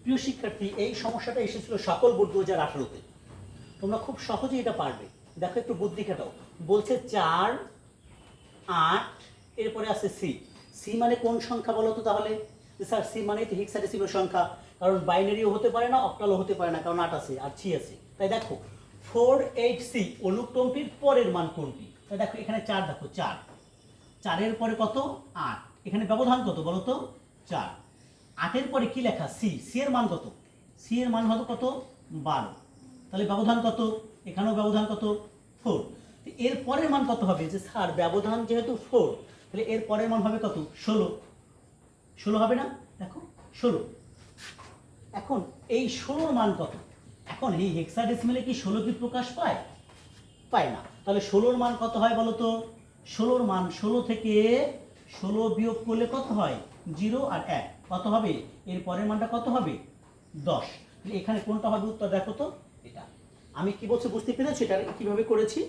প্রিয় শিক্ষার্থী, এই সমস্যাটা এসেছিল সকল বোর্ড 2018-তে। তোমরা খুব সহজেই এটা পারবে। দেখো একটু বুদ্ধি খাটাও। বলছে 4, 8, এরপরে আছে সি। সি মানে কোন সংখ্যা বলো তো তাহলে? স্যার সি মানে তো হেক্সাডেসিমাল সংখ্যা, কারণ বাইনারিও হতে পারে না, অক্টালও হতে পারে না, কারণ 8 আছে আর 3 আছে। তাই দেখো 4, 8, সি অনুক্রমটির পরের মান কোনটি? তাই দেখো এখানে 4, দেখো 4, 4-এর পরে কত? 8। এখানে ব্যবধান কত বলো তো? 4। 8-এর পরে কি লেখা? সি। সি এর মান কত? সি এর মান হলো কত? 12। তাহলে ব্যবধান কত? এখানেও ব্যবধান কত? 4। এর পরের মান কত হবে? যে স্যার ব্যবধান যেহেতু 4, তাহলে এর পরের মান হবে কত? 16। 16 হবে না? দেখো 16। এখন এই 16-র মান কত? এখন এই হেক্সাডেসিমালে কি 16 কি প্রকাশ পায়? পায় না। তাহলে 16-র মান কত হয় বলো তো? 16-র মান 16 থেকে 16 বিয়োগ করলে কত হয়? 0 আর 1 কত হবে? এর পরের মানটা কত হবে? 10। এখানে কোনটা হবে উত্তর? দেখো তো এটা। আমি কি বলছি বুঝতে পেরেছি এটা কিভাবে করেছি?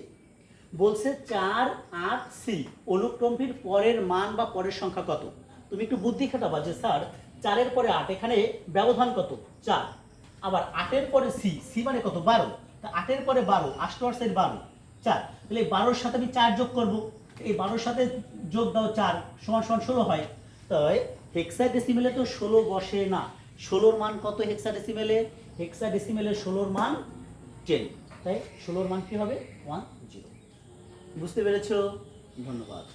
বলছে 4, 8, সি অনুক্রমটির পরের মান বা পরের সংখ্যা কত? তুমি একটু বুদ্ধি খাটাবা যে স্যার 4-এর পরে 8, এখানে ব্যবধান কত? 4। আবার 8-এর পরে সি, সি মানে কত? 12। তা 8-এর পরে 12, 8 আর 12, 4। তাহলে এই 12-র সাথে আমি 4 যোগ করব। এই 12-র সাথে যোগ দাও 4 সমান সমান 16 হয়। তাই হেক্সাডেসিমেলে তো 16 বসে না। 16-র মান কত হেক্সাডেসিমেলে? হেক্সাডেসিমেলে 16-র মান 10। তাই 16-র মান কি হবে? 10। বুঝতে পেরেছো? ধন্যবাদ।